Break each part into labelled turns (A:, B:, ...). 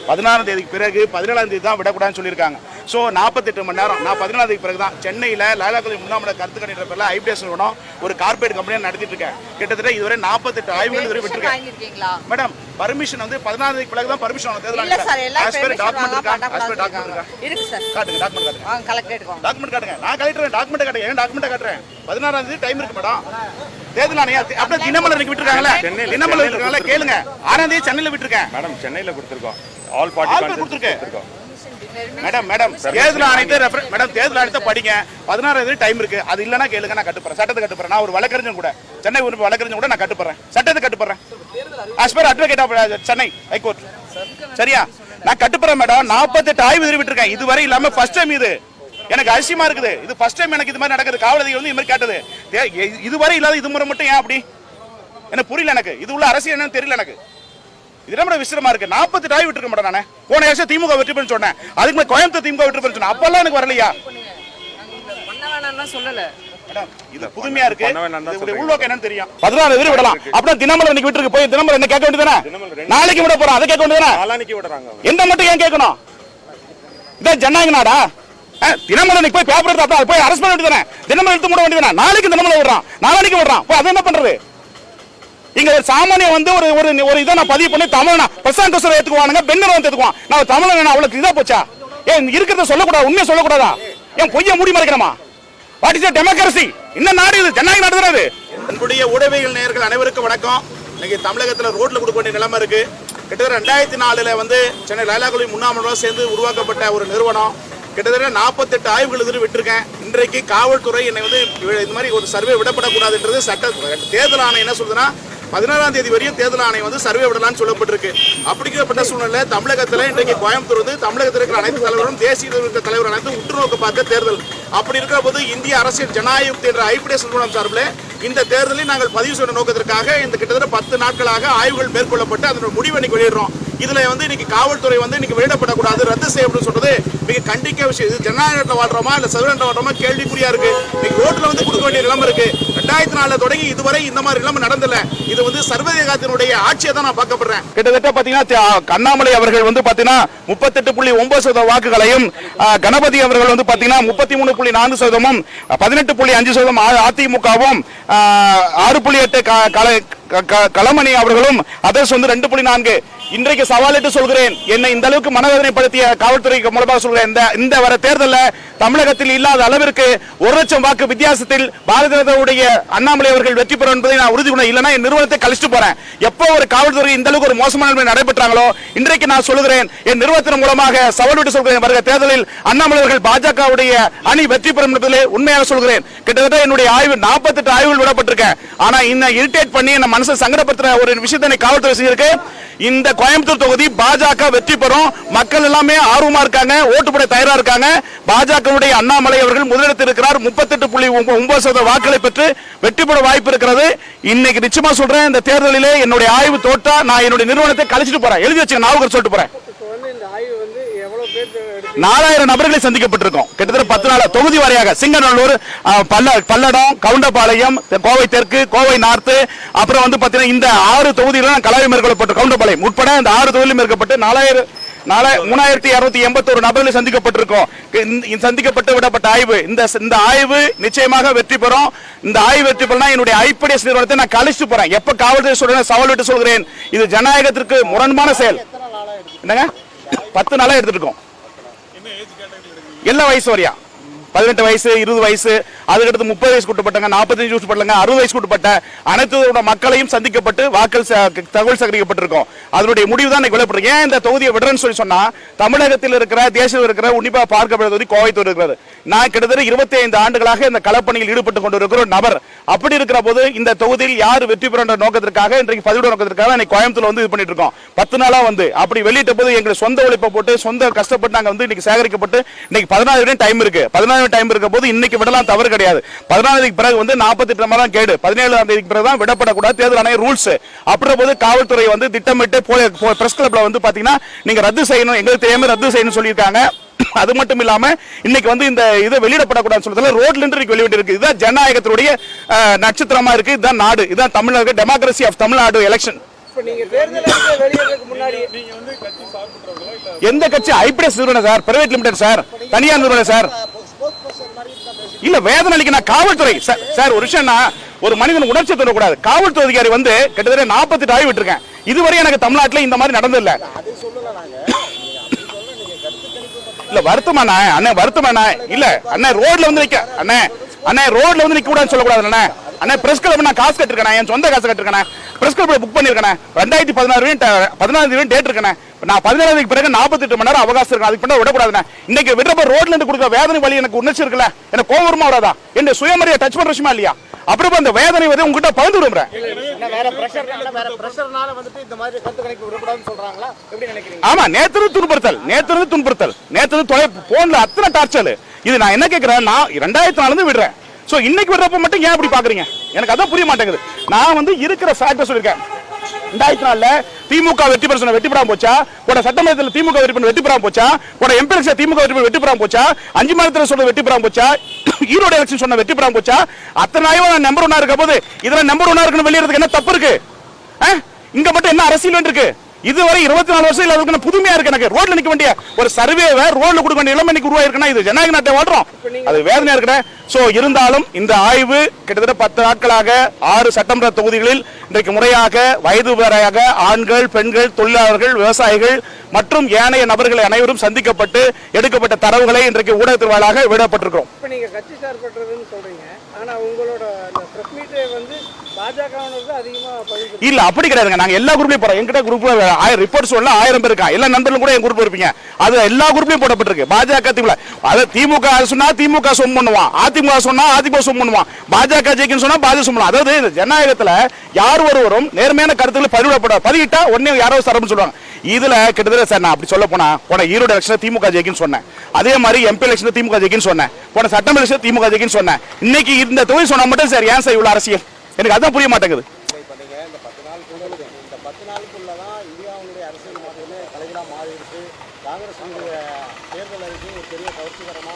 A: 16ஆம் தேதிக்கு பிறகு 17ஆம் தேதி தான் விடக்கூடாதுன்னு சொல்லியிருக்காங்க. ஸோ 48 மணி நேரம் நான் 17ஆம் தேதிக்கு பிறகு தான் சென்னையில் லாலா கல்லூரி முன்னாள் கருத்து கணிக்கிற பேரில் ஐபிஎஸ் நிறுவனம் ஒரு கார்பரேட் கம்பெனியாக நடத்திட்டு இருக்கேன். கிட்டத்தட்ட இதுவரை 48 ஆய்வுகள் இதுவரை விட்டுருக்கேன். மேடம் பர்மிஷன் வந்து 16ஆம் தேதிக்கு பிறகு தான் பர்மிஷன் தேர்தல் டாக்குமெண்ட் இருக்கா? காட்டுங்க டாக்குமெண்ட் காட்டுங்க. நான் கலெக்டர் டாக்குமெண்ட் காட்டுங்க. ஏன் டாக்குமெண்ட் காட்டுறேன்? 16ஆம் தேதி டைம் இருக்கு மேடம். தேர்தல் ஆணையம் அப்படியே தினமலர் விட்டுருக்காங்களே, தினமலர் விட்டுருக்காங்களே கேளுங்க. 6ஆம் தேதி சென்னையில் விட்டுருக்கேன் மேடம். சென்னையில் கொடுத்துருக்கோம். ஆல் பார்ட்டி கொடுத்துருக்கேன் மேடம். தேர்தல் ஆணையத்தை மேடம் தேர்தல் ஆணையத்தை படிங்க. 16ஆம் தேதி டைம் இருக்கு. அது இல்லைன்னா கேளுங்க. நான் கட்டுப்படுறேன், சட்டத்தை கட்டுப்படுறேன். நான் ஒரு வழக்கறிஞர் கூட, சென்னை வழக்கறிஞர் கூட நான் கட்டுப்படுறேன், சட்டத்தை கட்டுப்படுறேன். As per advocate of Chennai high court. சரியா? நான் கட்டுப்படுறேன் மேடம். 48 ஆய்வு தெரிவிட்டிருக்கேன். இதுவரை இல்லாம ஃபர்ஸ்ட் டைம் இது. எனக்கு அதிசயமா இருக்குது. இது ஃபர்ஸ்ட் டைம் எனக்கு இது மாதிரி நடக்குது. காவல் அதிகாரி வந்து இது மாதிரி கேட்டது இதுவரை இல்லாத இது முறை மட்டும் ஏன் அப்படி எனக்கு புரியல. எனக்கு இது உள்ள அரசியல் என்னன்னு தெரியல. எனக்கு இது ரொம்ப விசிரமா இருக்கு. 48 ஆய்வு விட்டுருக்க மாட்டேன். நான் போன வருஷம் திமுக வெற்றி பெற்று சொன்னேன். அதுக்கு மேலே கோயம்புத்தூர் திமுக வெற்றி பெற்று சொன்னேன். அப்பெல்லாம் எனக்கு வரலையா? சொல்லல. இது புதுமையா இருக்கு. உள்நோக்கம் என்னன்னு தெரியும். 16 பேர் விடலாம். அப்படியே தினமலர் இன்னைக்கு விட்டுருக்கு. போய் தினமலர் என்ன கேட்க வேண்டியதானே? நாளைக்கு விட போறோம். அதை கேட்க வேண்டியதானே? நாளைக்கு விடுறாங்க. எந்த மட்டும் ஏன் கேட்கணும்? இதான் ஜனநாயக நாடா? தினமலர் போய் பேப்பர் எடுத்து போய் அரெஸ்ட் பண்ண வேண்டியதானே? தினமலர் எடுத்து மூட வேண்டியதானே? நாளைக்கு தினமலர் விடுறான், நாளைக்கு விடுறான். அதை என்ன பண்றது? இங்க ஒரு சாமானிய வந்து ஒரு இதை நான் பதிவு பண்ணி தமிழ்னா பிரசாந்த் கிஷோர் ஏத்துக்குவானுங்க, பெண்ணர் வந்து ஏத்துக்குவான். நான் தமிழன் அவ்வளவு இதா போச்சா? ஏன் இருக்கிறத சொல்லக்கூடாது? உண்மையை சொல்லக்கூடாதா? ஏன் பொய்ய மூடி மறைக்கணுமா? What is democracy? என்ன நாடு இது? ஜனநாயக நாடு தானே இது? என்னுடைய ஊடகவியல் நேயர்கள் அனைவருக்கும் வணக்கம். இன்னைக்கு தமிழகத்தில் ரோட்ல கொடுக்க வேண்டிய நிலைமை இருக்கு. கிட்டத்தட்ட 2004 வந்து சென்னை லாலா கல்லூரி முன்னாள் சேர்ந்து உருவாக்கப்பட்ட ஒரு நிறுவனம். கிட்டத்தட்ட 48 ஆய்வுகள் எதிர்த்து விட்டுருக்கேன். இன்றைக்கு காவல்துறை என்னை வந்து இந்த மாதிரி ஒரு சர்வே விடப்படக்கூடாதுன்றது தேர்தல் ஆணையம் என்ன சொல்றதுன்னா 16ஆம் தேதி வரையும் தேர்தல் ஆணையம் வந்து சர்வே விடலாம்னு சொல்லப்பட்டிருக்கு. அப்படிப்பட்ட சூழ்நிலை தமிழகத்தில் இன்றைக்கு கோயம்புத்தூர் வந்து தமிழகத்தில் இருக்கிற அனைத்து தலைவரும் தேசிய இருக்கிற தலைவர் அனைத்து உற்று நோக்க பார்க்க தேர்தல். அப்படி இருக்கிற போது இந்திய அரசியல் ஜனநாயகம் என்ற ஐபிஎஸ் நிறுவனம் சார்பில் இந்த தேர்தலில் நாங்கள் பதிவு செய்ய நோக்கத்திற்காக இந்த கிட்டத்தட்ட 10 நாட்களாக ஆய்வுகள் மேற்கொள்ளப்பட்டு அதனோட முடிவை இன்னைக்கு வெளியிடுறோம். இதுல வந்து இன்னைக்கு காவல்துறை வந்து இன்னைக்கு வெளியிடப்படக்கூடாது, ரத்து செய்யப்படும் சொல்றது மிக கண்டிக்க விஷயம். இது ஜனநாயகத்தில் வாழ்றோமா இல்ல சதுரண்ட வாழ்றோமா கேள்விக்குறியா இருக்கு. இன்னைக்கு ரோட்ல வந்து கொடுக்க வேண்டிய நிலைமை இருக்கு. 2004 தொடங்கி இதுவரை இந்த மாதிரி நிலைமை நடந்தல. இது வந்து சர்வதேசத்தினுடைய ஆட்சியை தான் நான் பார்க்கப்படுறேன். கிட்டத்தட்ட பாத்தீங்கன்னா அண்ணாமலை அவர்கள் வந்து பாத்தீங்கன்னா 38.9% வாக்குகளையும், கணபதி அவர்கள் வந்து பாத்தீங்கன்னா 33.4%, 18.5% அதிமுகவும், 6.8 களமணி அவர்களும், அதர்ஸ் வந்து 2.4. இன்றைக்கு சவாலிட்டு சொல்கிறேன், என்னை இந்த அளவுக்கு மனவேதனைப்படுத்திய காவல்துறைக்கு மூலமாக சொல்கிறேன். இந்த வர தேர்தலில் தமிழகத்தில் இல்லாத அளவிற்கு 1 லட்சம் வாக்கு வித்தியாசத்தில் பாரதிய ஜனதாவுடைய அண்ணாமலை அவர்கள் வெற்றி பெறும் என்பதை நான் உறுதி பண்ண. இல்லைன்னா என் நிறுவனத்தை கழிச்சுட்டு போறேன். எப்போ ஒரு காவல்துறை இந்த அளவுக்கு ஒரு மோசமான நிலைமை நடைபெற்றாங்களோ இன்றைக்கு நான் சொல்கிறேன், என் நிறுவனத்தின் மூலமாக சவாலிட்டு சொல்கிறேன், வருகிற தேர்தலில் அண்ணாமலை அவர்கள் பாஜகவுடைய அணி வெற்றி பெறும் என்பதிலே உண்மையாக சொல்கிறேன். கிட்டத்தட்ட என்னுடைய ஆய்வு 48 ஆய்வுகள் விடப்பட்டிருக்கேன். ஆனா இன்னும் இரிட்டேட் பண்ணி என்ன மனசை சங்கடப்படுத்துற ஒரு விஷயத்தை காவல்துறை செஞ்சிருக்கு. இந்த கோயம்புத்தூர் தொகுதி பாஜக வெற்றி பெறும். மக்கள் எல்லாமே ஆர்வமா இருக்காங்க, ஓட்டு போட தயாரா இருக்காங்க. பாஜகவுடைய அண்ணாமலை அவர்கள் முதலிடத்தில் இருக்கிறார். 38.9% வாக்குகளை பெற்று வெற்றி பெற வாய்ப்பு இருக்கிறது. இன்னைக்கு நிச்சயமா சொல்றேன், இந்த தேர்தலிலே என்னுடைய ஆய்வு தோற்றா நான் என்னுடைய நிறுவனத்தை கழிச்சிட்டு போறேன். எழுதி வச்சுங்க, நான் சொல்லிட்டு போறேன். 4000 நபர்களை சந்திக்கப்பட்டிருக்கோம். கிட்டத்தட்ட 10 நாள் தொகுதி வாரியாக சிங்கநல்லூர், பல்லடம், கவுண்டபாளையம், கோவை தெற்கு, கோவை நார்த்து, அப்புறம் வந்து பாத்தீங்கன்னா இந்த 6 தொகுதிகளும் கலாய்வு மேற்கொள்ளப்பட்டு கவுண்டபாளையம் உட்பட இந்த 6 தொகுதியிலும் மேற்கொள்ளப்பட்டு 3281 நபர்களை சந்திக்கப்பட்டிருக்கோம். சந்திக்கப்பட்டு விடப்பட்ட ஆய்வு இந்த ஆய்வு நிச்சயமாக வெற்றி பெறும். இந்த ஆய்வு வெற்றி பெறனா என்னுடைய ஐபிஎஸ் நிறுவனத்தை நான் கழிச்சு போறேன். எப்ப காவல்துறை சொல்றேன், சவால் விட்டு சொல்கிறேன், இது ஜனநாயகத்திற்கு முரண்பான செயல். என்னங்க 10 நாளா எடுத்துட்டு இருக்கோம். எல்லா வயசு வரையா 18 வயசு, 20 வயசு, அதுக்கடுத்து 30 வயசு கூட்டப்பட்டாங்க, 45 வயசு கூட்டப்பட்டாங்க, 60 வயசு கூட்டப்பட்ட அனைத்து மக்களையும் சந்திக்கப்பட்டு வாக்கள் தகவல் சேகரிக்கப்பட்டிருக்கும். அதனுடைய முடிவு தான் வெளிப்படுறது. ஏன் இந்த தொகுதியை விடுறேன்னு சொல்லி சொன்னா, தமிழகத்தில் இருக்கிற தேசியம் இருக்கிற உன்னிப்பா பார்க்கப்பட்ட தொகுதி கோவைத்தூர் இருக்கிறது. நான் கிட்டத்தட்ட 25 ஆண்டுகளாக இந்த களப்பணியில் ஈடுபட்டு கொண்டு இருக்கிற நபர். அப்படி இருக்கிற போது இந்த தொகுதியில் யார் வெற்றி பெற நோக்கத்திற்காக இன்றைக்கு பதிவு நோக்கத்திற்காக இன்னைக்கு கோயம்புத்தூர்ல வந்து இது பண்ணிட்டு இருக்கோம். 10 நாளா வந்து அப்படி வெளியிட்ட போது எங்களுக்கு சொந்த உழைப்பை போட்டு சொந்த கஷ்டப்பட்டு நாங்க வந்து இன்னைக்கு சேகரிக்கப்பட்டு இன்னைக்கு 14 வரையும் டைம் இருக்கு. 14 டைம் இருக்க போது இன்னைக்கு விடலாம் தவறு கிடையாது. 14 தேதிக்கு பிறகு வந்து 48 மணி நேரம் கேடு. 17ஆம் தேதிக்கு பிறகு தான் விடப்படக்கூடாது. தேர்தல் ஆணைய ரூல்ஸ். அப்படின்ற போது காவல்துறை வந்து திட்டமிட்டு பிரஸ் கிளப்ல வந்து பாத்தீங்கன்னா நீங்க ரத்து செய்யணும், எங்களுக்கு தெரியாம ரத்து செய்யணும்னு சொல்லியிருக்காங்க. அது மட்டும் இல்லாம இன்னைக்கு வந்து இந்த இதை வெளியிடப்படக்கூடாதுன்னு சொல்றதுல ரோட்ல இருந்து வெளியிட்டு இருக்கு. இதுதான் ஜனநாயகத்துடைய நட்சத்திரமா இருக்கு. இதுதான் நாடு, இதுதான் Tamil Nadu, democracy of Tamil Nadu election. எந்த கட்சி? ஐபிஎஸ் நிறுவனம் சார், பிரைவேட் லிமிடெட் சார், தனியார் நிறுவனம் சார். இல்ல வேதனை அளிக்க நான் காவல்துறை சார். ஒரு விஷயம், ஒரு மனிதன் உணர்ச்சி தரக்கூடாது. காவல்துறை அதிகாரி வந்து கிட்டத்தட்ட 48 ஆய்வு விட்டுருக்கேன். இதுவரை எனக்கு தமிழ்நாட்டில் இந்த மாதிரி நடந்தது இல்ல. இல்ல வருத்தமாண்ணா அண்ணன், வருத்தமாண்ணா. இல்ல அண்ணன் ரோட்ல வந்து நிக்க அண்ணன் ரோட்ல வந்து நிக்க கூடாதுன்னு சொல்லக்கூடாது அண்ணன். அண்ணன் பிரஸ் கிளப் நான் காசு கட்டிருக்கேன், என் சொந்த காசு கட்டிருக்கேன். பிரஸ் கிளப் புக் பண்ணிருக்கேன். 2016 டேட் இருக்கேன். நான் 17 பிறகு 48 மணி நேரம் அவகாசம் இருக்கு. அதுக்கு பண்ண விடக்கூடாதுண்ணா. இன்னைக்கு விடுறப்ப ரோட்ல இருந்து கொடுக்க வேதனை வழி எனக்கு உணர்ச்சி இருக்குல்ல, எனக்கு கோவமா வராதா? என் சுயமரியாதை டச் பண்ற விஷயமா இல்லையா? அப்புறம் அந்த வேதனை வந்து உங்ககிட்ட பகிர்ந்து விடுறேன். ஆமா, நேற்று துன்புறுத்தல் போன்ல அத்தனை டார்ச்சர். இது நான் என்ன கேட்கிறேன், நான் 2004 இருந்து விடுறேன். சோ இன்னைக்கு விடுறப்ப மட்டும் ஏன் அப்படி பாக்குறீங்க? எனக்கு அதான் புரிய மாட்டேங்குது. நான் வந்து இருக்கிற ஃபேக்டர் சொல்லிருக்கேன். 2004 திமுக வெற்றி பெற சொன்ன வெற்றி பெறாம போச்சா? போட சட்டமன்றத்தில் திமுக வெற்றி பெற வெற்றி பெறாம போச்சா? போட எம்பி எலெக்ஷன் திமுக வெற்றி பெற வெற்றி பெறாம போச்சா? 5 மாதத்துல சொன்ன வெற்றி பெறாம போச்சா? ஈரோடு எலெக்ஷன் சொன்ன வெற்றி பெறாம போச்சா? அத்தனை நான் நம்பர் 1 இருக்க போது இதுல நம்பர் 1 இருக்குன்னு வெளியிறதுக்கு என்ன தப்பு இருக்கு? இங்க மட்டும் என்ன அரசியல் இருக்கு? இதுவரை 24 வருஷம் இல்ல, புதுமையா இருக்கு எனக்கு. ரோட்ல நிக்க வேண்டிய ஒரு சர்வேவை ரோட்ல கொடுக்க வேண்டிய இளமை இன்னைக்கு உருவாயிருக்குன்னா இது ஜனநாயக நாட்டை வாழ்றோம். அது வேதனையா இருக்கு. சோ இருந்தாலும் இந்த ஆய்வு கிட்டத்தட்ட 10 நாட்களாக 6 சட்டமன்ற தொகுதிகளில் இன்றைக்கு முறையாக வயது வரையாக ஆண்கள், பெண்கள், தொழிலாளர்கள், விவசாயிகள் மற்றும் ஏனைய நபர்களை அனைவரும் சந்திக்கப்பட்டு எடுக்கப்பட்ட தரவுகளை இன்றைக்கு ஊடகத்தின் வாயிலாக விடப்பட்டிருக்கிறோம்.
B: இப்ப நீங்க கட்சி சார்பற்றதுன்னு சொல்றீங்க, ஆனா உங்களோட பிரஸ் மீட்டே வந்து பாஜகவினருக்கு அதிகமா பதிவு
A: இல்ல, அப்படி கிடையாதுங்க. நாங்க எல்லா குரூப்லயும் போறோம். எங்கிட்ட குரூப்ல 1000 ரிப்போர்ட்ஸ் உள்ள 1000 பேர் இருக்கா. எல்லா நண்பர்களும் கூட என் குரூப் இருப்பீங்க. அது எல்லா குரூப்லயும் போடப்பட்டிருக்கு. பாஜக திமுக, அது திமுக சொன்னா திமுக சொம் பண்ணுவான், அதிமுக சொன்னா அதிமுக சொம் பண்ணுவான், பாஜக ஜெயிக்குன்னு சொன்னா பாஜக சொம் பண்ணுவான். அதாவது ஜனநாயகத்துல யார் ஒருவரும் நேர்மையான கருத்துக்களை பதிவிட்டா உடனே யாரோ சரம்னு சொல்லுவாங்க. இதுல கிட்டத்தட்ட சார் நான் அப்படி சொல்ல போன ஈரோடு எலெக்ஷன் திமுக ஜெயிக்குன்னு சொன்னேன். அதே மாதிரி எம்பி எலெக்ஷன் திமுக ஜெயிக்குன்னு சொன்னேன். போன சட்டமன்ற எலெக்ஷன் திமுக ஜெயிக்குன்னு சொன்னேன். இன்னைக்கு இந்த தொகுதி சொன்னா மட்டும் சார் ஏன் சார் இவ்வளவு அரசியல்? எனக்கு அதான் புரிய மாட்டேங்குது.
B: இந்த 10 நாளுக்குள்ளதான் இந்தியாவுடைய அரசியல் மாற்றமே தலைகளாக மாறி இருக்கு. காங்கிரஸுடைய தேர்தல் அறிக்கை ஒரு பெரிய கவர்ச்சிகரமா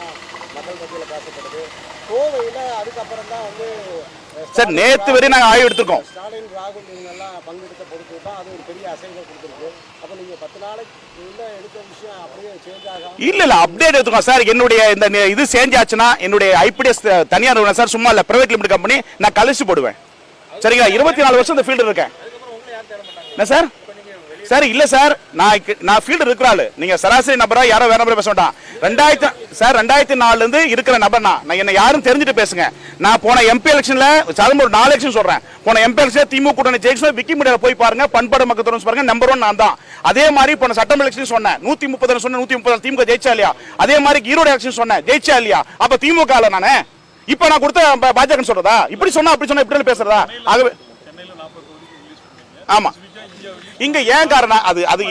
B: மக்கள் மத்தியில் பேசப்படுது. கோவையில் அதுக்கப்புறம் தான் வந்து
A: சார் நேற்று வரை நாங்கள் ஆய்வு எடுத்திருக்கோம்.
B: ஸ்டாலின், ராகுல் இவங்கெல்லாம் பங்கெடுத்த பொறுத்து தான் அது ஒரு பெரிய அசைவை கொடுத்துருக்கு. அப்போ நீங்கள் 10 நாளைக்கு எடுத்த விஷயம் அப்படியே சேஞ்ச் ஆகும்?
A: இல்ல அப்டேட் எடுத்துக்கோங்க சார். என்னுடைய இந்த இது சேஞ்ச் ஆச்சுன்னா என்னுடைய ஐபிஎஸ் தனியார் சார், சும்மா இல்ல, பிரைவேட் லிமிடெட் கம்பெனி, நான் கழிச்சு போடுவேன். சரிங்களா? 24 வருஷம் இந்த ஃபீல்டு இருக்கேன். என்ன சார்? சார் இல்ல சார், நான் ஃபீல்டு இருக்கிறாள். நீங்க சராசரி நபரா யாரோ வேற நபரை பேச வேண்டாம். 2004 இருந்து இருக்கிற நபர் நான் என்ன யாரும் தெரிஞ்சுட்டு பேசுங்க. நான் போன எம்பி எலெக்ஷன்ல சாதாரண ஒரு 4 எலெக்ஷன் சொல்றேன். போன எம்பி எலெக்ஷன் திமுக கூட்டணி ஜெயிச்சு விக்கிமீடியால போய் பாருங்க, பண்பாடு மக்கள் பாருங்க, நம்பர் 1 நான் தான். அதே மாதிரி போன சட்டமன்ற எலெக்ஷன் சொன்னேன் 130 சொன்னேன், 130 திமுக ஜெயிச்சா இல்லையா? அதே மாதிரி ஈரோடு எலெக்ஷன் சொன்னேன், ஜெயிச்சா இல்லையா? அப்ப திமுக நானே இப்ப நான் கொடுத்த பாஜக சொல்றதா? இப்படி சொன்னா அப்படி சொன்னா இப்படி பேசுறதா? ஆகவே ஆமா, இங்க ஏன் காரணம் அது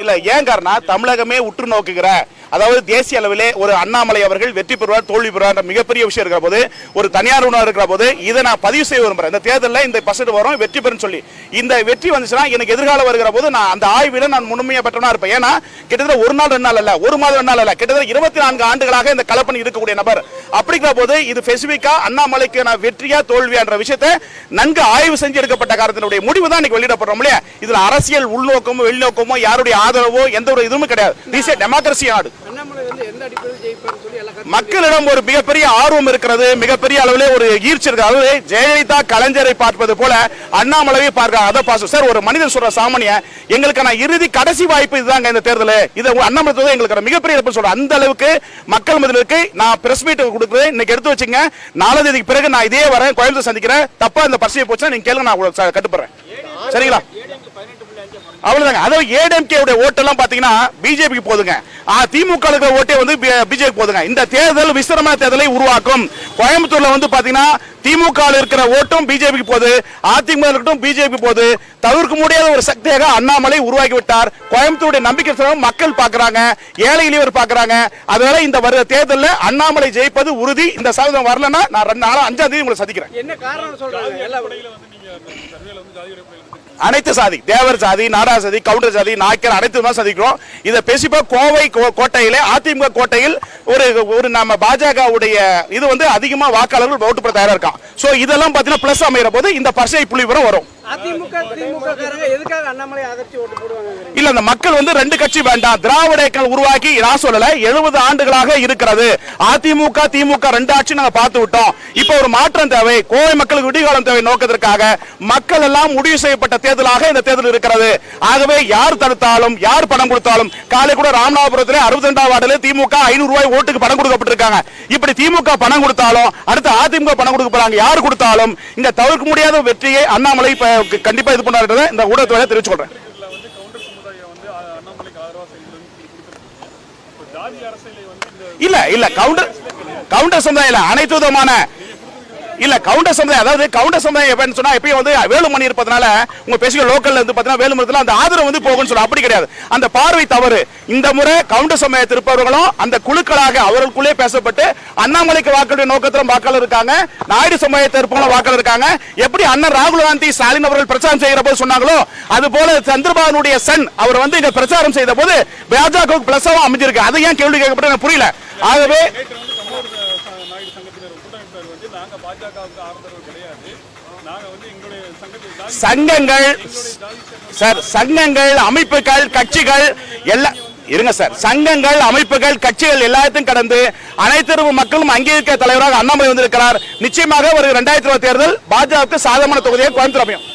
A: இல்ல, ஏன் காரணம் தமிழகமே உற்று நோக்குகிற, அதாவது தேசிய அளவிலே ஒரு அண்ணாமலை அவர்கள் வெற்றி பெறுவார் தோல்வி பெறுவார் மிகப்பெரிய விஷயம் இருக்கிற போது, ஒரு தனியார் உணவு இருக்கிற போது இதை நான் பதிவு செய்ய விரும்புறேன். இந்த தேர்தலில் இந்த பர்சன்ட் வரும் வெற்றி பெறும் சொல்லி, இந்த வெற்றி வந்துச்சுன்னா எனக்கு எதிர்காலம் வருகிற போது நான் அந்த ஆய்வில் நான் முழுமையா பெற்றவனா இருப்பேன். ஏன்னா கிட்டத்தட்ட ஒரு நாள் 2 நாள் அல்ல, ஒரு மாதம் 2 நாள் அல்ல, கிட்டத்தட்ட 24 ஆண்டுகளாக இந்த கலப்பணி இருக்கக்கூடிய நபர். அப்படிங்கிற போது இது ஸ்பெசிபிக்கா அண்ணாமலைக்கு நான் வெற்றியா தோல்வியான்ற விஷயத்தை நன்கு ஆய்வு செஞ்சு எடுக்கப்பட்ட காரணத்தினுடைய முடிவு தான் இன்னைக்கு வெளியிடப்படுறோம் இல்லையா? இதுல அரசியல் உள்நோக்கமோ வெளிநோக்கமோ யாருடைய ஆதரவோ எந்த ஒரு இதுவும் கிடையாது. திஸ் இஸ் டெமோக்ரசி நாடு. மக்களிடம் ஒரு மிகப்பெரிய ஆர்வம் இருக்கிறது, மிகப்பெரிய அளவில் ஒரு ஈர்ச்சி இருக்கு. அதாவது ஜெயலலிதா கலைஞரை பார்ப்பது போல அண்ணாமலையை பார்க்க அதை பாசம் சார். ஒரு மனிதன் சொல்ற சாமானிய எங்களுக்கான இறுதி கடைசி வாய்ப்பு இதுதாங்க இந்த தேர்தல். இது அண்ணாமலை எங்களுக்கு மிகப்பெரிய இழப்பு சொல்றேன். அந்த அளவுக்கு மக்கள் மத்தியிலுக்கு நான் பிரஸ் மீட் கொடுக்குறது இன்னைக்கு எடுத்து வச்சுங்க. 4 தேதிக்கு பிறகு நான் இதே வரேன், கோயம்புத்தூர் சந்திக்கிறேன். தப்பா இந்த பரிசையை போச்சுன்னா நீங்க கேளுங்க, நான் கட்டுப்படுறேன். சரிங்களா? அவ்வளவுதாங்க. அதாவது ஏடிஎம்கே உடைய ஓட்டெல்லாம் பாத்தீங்கன்னா பிஜேபிக்கு போதுங்க. திமுக ஓட்டே வந்து பிஜேபி போதுங்க. இந்த தேர்தல் விசிரம தேர்தலை உருவாக்கும். கோயம்புத்தூர்ல வந்து பாத்தீங்கன்னா திமுக இருக்கிற ஓட்டும் பிஜேபிக்கு போகுது, அதிமுக இருக்கட்டும் பிஜேபி போகுது. தவிர்க்க முடியாத ஒரு சக்தியாக அண்ணாமலை உருவாக்கி விட்டார். கோயம்புத்தூருடைய நம்பிக்கை மக்கள் பாக்குறாங்க, ஏழை எளியவர் பாக்குறாங்க. அதனால இந்த வருகிற தேர்தலில் அண்ணாமலை ஜெயிப்பது உறுதி. இந்த சாதனை வரலன்னா நான் 5ஆம் தேதி உங்களை சந்திக்கிறேன்.
B: என்ன காரணம் சொல்றாங்க?
A: அனைத்து சாதி, தேவர் சாதி, நாடா சாதி, கவுண்டர் சாதி, நாய்க்கர் அனைத்து சந்திக்கிறோம். இதை பேசிப்பா கோவை கோட்டையிலே அதிமுக கோட்டையில் ஒரு நம்ம பாஜகவுடைய இது வந்து அதிகமா வாக்காளர்கள் ஓட்டு போட தயாரா இருக்கான். சோ இதெல்லாம் பாத்தீங்கன்னா பிளஸ் அமைகிற போது இந்த பர்சன்டேஜ் புள்ளிவிவரம் வரும்.
B: அதிமுக திமுக காரங்க எதுக்காக அண்ணாமலை ஆதரிச்சு ஓட்டு போடுவாங்க?
A: இல்ல, அந்த மக்கள் வந்து ரெண்டு கட்சி வேண்டாம், திராவிட இயக்கம் உருவாக்கி நான் சொல்லல 70 ஆண்டுகளாக இருக்கிறது. அதிமுக திமுக ரெண்டு ஆட்சி நாங்க பார்த்து விட்டோம். இப்ப ஒரு மாற்றம் தேவை, கோவை மக்களுக்கு விடிகாலம் தேவை நோக்கத்திற்காக மக்கள் எல்லாம் முடிவு செய்யப்பட்ட தேர்தலாக இந்த தேர்தல் இருக்கிறது. ஆகவே யார் தடுத்தாலும் யார் பணம் கொடுத்தாலும், காலை கூட ராமநாதபுரத்தில் 62ஆம் வார்டில் திமுக 500 ரூபாய் ஓட்டுக்கு பணம் கொடுக்கப்பட்டிருக்காங்க. இப்படி திமுக பணம் கொடுத்தாலும் அடுத்து அதிமுக பணம் கொடுக்க போறாங்க. யார் கொடுத்தாலும் இங்க தவிர்க்க முடியாத வெற்றியை அண்ணாமலை கண்டிப்பா இது பண்ணாரு. இந்த ஊடகத்தை தெரிவிச்சு கொள்றேன். இல்ல இல்ல கவுண்டர் சமுதாயம் அனைத்து விதமான இல்ல கவுண்டர் சமுதாயம், அதாவது கவுண்டர் சமுதாயம் எப்படின்னு சொன்னா எப்பயும் வந்து வேலுமணி இருப்பதனால உங்க பேசிய லோக்கல்ல இருந்து பாத்தீங்கன்னா வேலுமணி அந்த ஆதரவு வந்து போகும்னு சொல்ல, அப்படி கிடையாது. அந்த பார்வை தவறு. இந்த முறை கவுண்டர் சமுதாயத்தில் இருப்பவர்களும் அந்த குழுக்களாக அவர்களுக்குள்ளே பேசப்பட்டு அண்ணாமலைக்கு வாக்களுடைய நோக்கத்திலும் வாக்காளர் இருக்காங்க, நாயுடு சமுதாயத்தை இருப்பவங்களும் வாக்காளர் இருக்காங்க. எப்படி அண்ணன் ராகுல் காந்தி ஸ்டாலின் அவர்கள் பிரச்சாரம் செய்கிற போது சொன்னாங்களோ அது போல சந்திரபாபுடைய சன் அவர் வந்து இங்க பிரச்சாரம் செய்த போது பாஜக பிளஸாவும் அமைஞ்சிருக்கு. அதை ஏன் கேள்வி கேட்கப்பட்டு எனக்கு புரியல. ஆகவே சங்கங்கள் சார், சங்கங்கள் அமைப்புகள் கட்சிகள் எல்லாம் இருங்க சார், சங்கங்கள் அமைப்புகள் கட்சிகள் எல்லாத்தையும் கடந்து அனைத்து மக்களும் அங்கீகரிக்க தலைவராக அண்ணாமலை வந்திருக்கிறார். நிச்சயமாக ஒரு 2020 தேர்தல் பாஜக சாதகமான தொகுதியை கோயம்புத்தூர் அமையும்.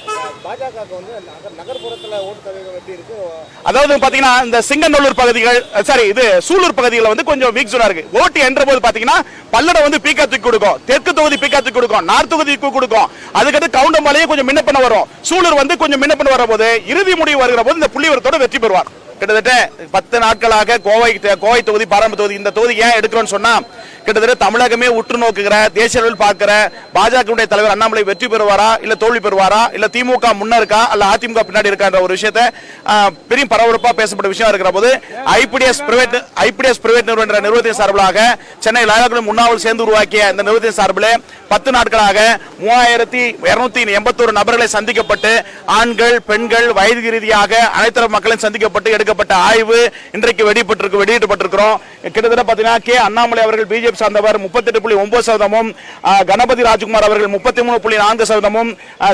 A: அதாவது பாத்தீங்கன்னா இந்த சிங்கநல்லூர் பகுதிகள், சாரி இது சூலூர் பகுதிகளில் வந்து கொஞ்சம் வீக் ஜோனா இருக்கு. ஓட்டு என்ற போது பாத்தீங்கன்னா பல்லடம் வந்து பீக்கா தூக்கி கொடுக்கும், தெற்கு தொகுதி பீக்கா தூக்கி கொடுக்கும், நார்த் தொகுதி கொடுக்கும். அதுக்கடுத்து கவுண்டம்பாளையம் கொஞ்சம் முன்ன பண்ண வரும், சூலூர் வந்து கொஞ்சம் முன்ன பண்ண வர போது இறுதி முடிவு வருகிற போது இந்த புள்ளிவரத்தோட வெற்றி பெறுவார். கிட்டத்தட்ட 10 நாட்களாக கோவை தொகுதி பாராளுமன்ற தொகுதி இந்த தொகுதி ஏன் எடுக்கிறோம்னு சொன்னா கிட்டத்தட்ட தமிழகமே உற்று நோக்குகிற, தேசிய அளவில் பார்க்கிற பாஜக தலைவர் அண்ணாமலை வெற்றி பெறுவாரா இல்ல தோல்வி பெறுவாரா, இல்ல திமுக முன்ன இருக்கா அல்ல அதிமுக பின்னாடி இருக்கான்ற ஒரு விஷயத்தை பெரிய பரபரப்பா பேசப்பட்ட விஷயம் இருக்கிற போது ஐபிடிஎஸ் பிரைவேட் நிறுவனத்தின் சார்பிலாக சென்னை லாயகுளம் முன்னாள் சேர்ந்து உருவாக்கிய இந்த நிறுவனத்தின் சார்பில் 10 நாட்களாக 3281 நபர்களை சந்திக்கப்பட்டு ஆண்கள் பெண்கள் வயது ரீதியாக அனைத்து மக்களையும் சந்திக்கப்பட்டு எடுக்கப்பட்ட ஆய்வு இன்றைக்கு வெளியிடப்பட்டிருக்கிறோம். கிட்டத்தட்ட பாத்தீங்கன்னா கே அண்ணாமலை அவர்கள் பிஜேபி சார்ந்தவர் 38.9%, கணபதி ராஜ்குமார் அவர்கள் 33.4%,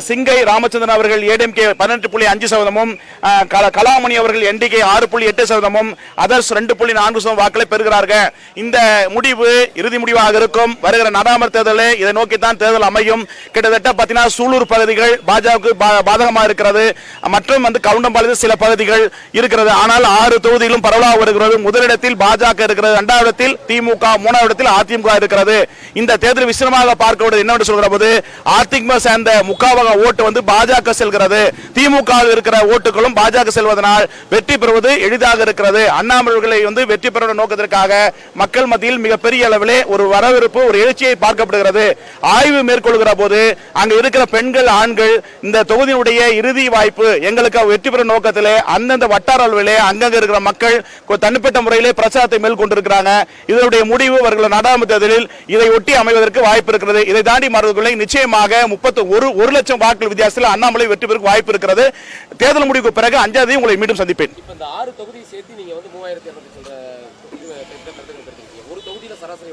A: சிங்கை ராமச்சந்திரன் அவர்கள் ஏடிஎம்கே 18.5%, கலாமணி அவர்கள் என்டிகே 6.8%, அதர்ஸ் 2.4% வாக்களை பெறுகிறார்கள். இந்த முடிவு இறுதி முடிவாக இருக்கும். வருகிற நாடாளுமன்ற தேர்தலில் இதை நோக்கித்தான் தேர்தல் அமையும். கிட்டத்தட்ட பாத்தீங்கன்னா சூலூர் பகுதிகள் பாஜக பாதகமாக இருக்கிறது, மற்றும் வந்து கவுண்டம்பாளையத்தில் சில பகுதிகள் இருக்கிறது. ஆனால் 6 தொகுதிகளும் பரவலாக வருகிறது. முதலிடத்தில் பாஜக இருக்கிறது, 2வது இடத்தில் திமுக, 3வது இடத்தில் அதிமுக இருக்கிறது. இந்த தேர்தல் விசனமாக பார்க்க என்னவென்று சொல்கிற போது அதிமுக சேர்ந்த முக்காவாக ஓட்டு வந்து பாஜக செல்கிறது, திமுக இருக்கிற ஓட்டுகளும் பாஜக செல்வதனால் வெற்றி பெறுவது எளிதாக இருக்கிறது. அண்ணாமலை வந்து வெற்றி பெறுவதன் நோக்கத்திற்காக மக்கள் மத்தியில் மிகப்பெரிய அளவிலே ஒரு வரவேற்பு, ஒரு எழுச்சியை பார்க்கப்படுகிறது. ஆய்வு மேற்கொள்கிற போது அங்க இருக்கிற பெண்கள் ஆண்கள் இந்த தொகுதியினுடைய இறுதி வாய்ப்பு எங்களுக்கு வெற்றி பெறும் நோக்கத்திலே அந்தந்த வட்டார அளவிலே அங்கங்க இருக்கிற மக்கள் தனிப்பட்ட முறையிலே பிரச்சாரத்தை மேற்கொண்டிருக்கிறாங்க. இதனுடைய முடிவு வருகிற நாடாளுமன்ற தேர்தலில் இதை ஒட்டி அமைவதற்கு வாய்ப்பு இருக்கிறது. இதை தாண்டி மாறுவதற்குள்ளே நிச்சயமாக 1 லட்சம் வாக்கு வித்தியாசத்தில் அண்ணாமலை வெற்றி பெறுவதற்கு வாய்ப்பு இருக்கிறது. தேர்தல் முடிவுக்கு பிறகு 5ஆம் தேதி உங்களை மீண்டும் சந்திப்பேன்.
C: இந்த 6 தொகுதியை சேர்த்து நீங்க வந்து 3200 சொல்ற ஒரு தொகுதியில சராசரி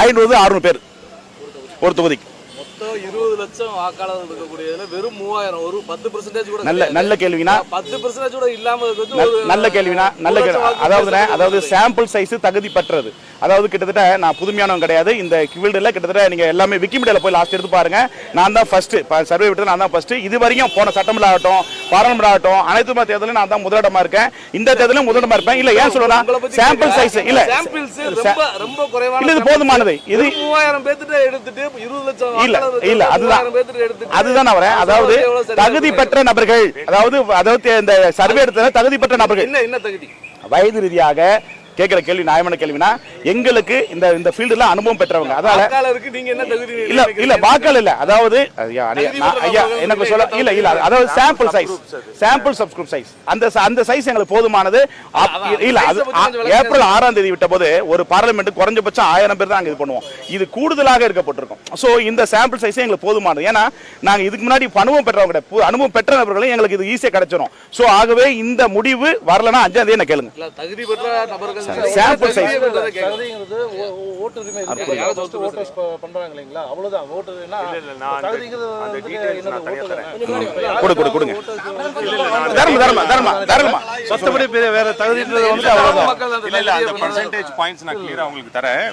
A: 500-600 பேர் ஒரு தொகுதிக்கு.
C: மொத்தம் 20 லட்சம் வாக்காளர்கள் இருக்கக்கூடியதுல வெறும் 3000, ஒரு 10% கூட
A: நல்ல கேள்வினா
C: 10% கூட இல்லாம இருக்கிறது
A: நல்ல கேள்வினா அதாவது சாம்பிள் சைஸ் தகுதி பெற்றது. அதாவது கிட்டத்தட்ட நான் புதுமையானவன் கிடையாது இந்த ஃபீல்டுல. கிட்டத்தட்ட நீங்க எல்லாமே விக்கிமீடியால போய் லாஸ்ட் எடுத்து பாருங்க. நான் தான் ஃபர்ஸ்ட் சர்வே விட்டு நான் தான் ஃபர்ஸ்ட். இது வரைக்கும் போன சட்டமன்ற ஆகட்டும் பாராளுமன்ற ஆகட்டும் அனைத்து தேர்தலும் நான் தான் முதலிடமா இருக்கேன். இந்த தேர்தலும் முதலிடமா இருப்பேன். இல்ல ஏன் சொல்றேன் சாம்பிள் சைஸ் இல்ல
C: ரொம்ப குறைவான
A: இல்ல இது போதுமானது. இது
C: 3000 பேர்கிட்ட எடுத்துட்டு 20 லட்சம்
A: இல்ல அதுதான் வரேன். அதாவது தகுதி பெற்ற நபர்கள், அதாவது இந்த சர்வே எடுத்த தகுதி பெற்ற நபர்கள்
C: என்ன தகுதி,
A: வயது ரீதியாக கேட்கிற கேள்வி நியாயமான கேள்வினா எங்களுக்கு இந்த ஃபீல்டுல அனுபவம் பெற்றவங்க. அதனால
C: வாக்காளருக்கு நீங்க என்ன தகுதி
A: இல்ல வாக்காளர் இல்ல, அதாவது ஐயா எனக்கு சொல்ல இல்ல அதாவது சாம்பிள் சப்ஸ்கிரிப்ட் சைஸ் அந்த சைஸ் எங்களுக்கு போதுமானது. இல்ல அது ஏப்ரல் 6ஆம் தேதி விட்ட போது ஒரு பார்லிமெண்ட் குறைஞ்சபட்சம் 1000 பேர் தான் அங்க இது பண்ணுவோம். இது கூடுதலாக இருக்கப்பட்டிருக்கும். சோ இந்த சாம்பிள் சைஸ் எங்களுக்கு போதுமானது. ஏன்னா நாங்க இதுக்கு முன்னாடி அனுபவம் பெற்றவங்க அனுபவம் பெற்ற நபர்களும் எங்களுக்கு இது ஈஸியா கிடைச்சிடும். சோ ஆகவே இந்த முடிவு வரலன்னா 5ஆம் தேதி என்ன கேளுங்க.
C: தகுதி பெற்ற நபர்கள்
A: சாம்பிள் சைஸ்
B: தகுதிங்கிறது ஓட்டு உரிமை இருக்கு. யாராவது ஓட்டர்ஸ் பண்றாங்க இல்லைங்களா, அவ்வளவுதான். ஓட்டுனா தகுதிங்கிறது அந்த டீடைல்ஸ் நான் தனியா தரேன். கொடுங்க தர்மமா சொத்தப்படி வேற தகுதின்றது வந்து அவ்வளவுதான்.
D: இல்ல அந்த பெர்சன்டேஜ் பாயிண்ட்ஸ் நான் கிளியரா உங்களுக்கு தரேன்.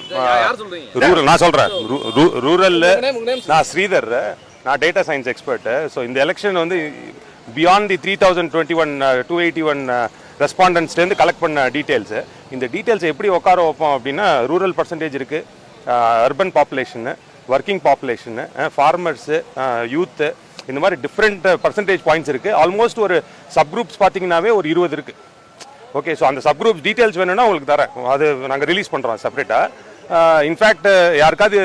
D: ரூரல் நான் சொல்றேன். ரூரல்ல நான் ஸ்ரீதர், நான் டேட்டா சயின்ஸ் எக்ஸ்பர்ட். ஸோ இந்த எலெக்ஷன் வந்து பியாண்ட் தி 3021 ரெஸ்பாண்டன்ஸ்லேருந்து கலெக்ட் பண்ண டீட்டெயில்ஸு. இந்த டீட்டெயில்ஸ் எப்படி உட்கார வைப்போம் அப்படின்னா, ரூரல் பர்சன்டேஜ் இருக்குது, urban population, working population, farmers, youth, இந்த மாதிரி டிஃப்ரெண்ட் பர்சன்டேஜ் பாயிண்ட்ஸ் இருக்குது. ஆல்மோஸ்ட் ஒரு சப் குரூப்ஸ் பார்த்தீங்கன்னாவே ஒரு 20 இருக்குது. ஓகே, ஸோ அந்த சப் குரூப் டீட்டெயில்ஸ் வேணும்னா உங்களுக்கு தரேன். அது நாங்கள் ரிலீஸ் பண்ணுறோம் செப்பரேட்டாக. இன்ஃபேக்ட் யாருக்காவது